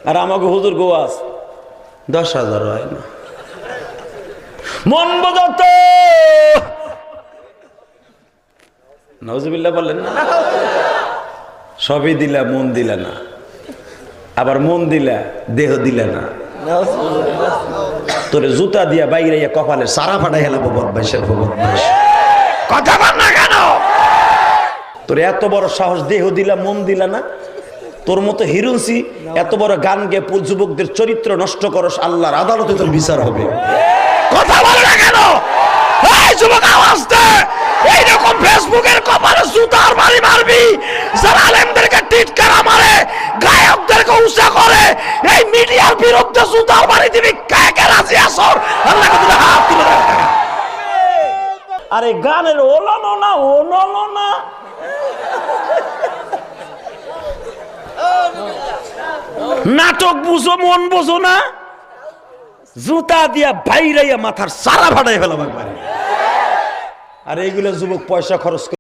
আর আমাকে হুজুর গোয়াস 10,000 হয় না। মন বোঝাতো নাউজুবিল্লাহ বললেন না, সবই দিলা মন দিলা না, আবার মন দিলা দেহ দিলা না। তোরে জুতা দিয়া বাইরে কপালে সারা ফাটাই হেলাবো বদমাইশের বদমাইশ। কথা বল না কেন? তোর এত বড় সাহস, দেহ দিলা মন দিলা না। তোর মতো হিরুসি এত বড় গান গেয়ে যুবকদের চরিত্র নষ্ট করস, আল্লাহর আদালতে তোর বিচার হবে। কথা বল না কেন? এই যুবক আওয়াজ দে, এইরকম ফেসবুকের কপালে জুতার বাড়ি মারবি, যারা আলেমদেরকে টিটকারা মারে, গায়কদেরকে উঁচা করে, এই মিডিয়ার বিরুদ্ধে জুতার বাড়ি দিবি। কে কে রাজি আছো? আল্লাহকে তুলে হাত তুলে দেখ। আরে গানের ওলানো না, ওলানো না, নাটক বুঝো, মন বোঝো না, জুতা দিয়া বাইরাইয়া মাথার সারা ফাটাই ফেলাম একবারে। আর এইগুলো যুবক পয়সা খরচ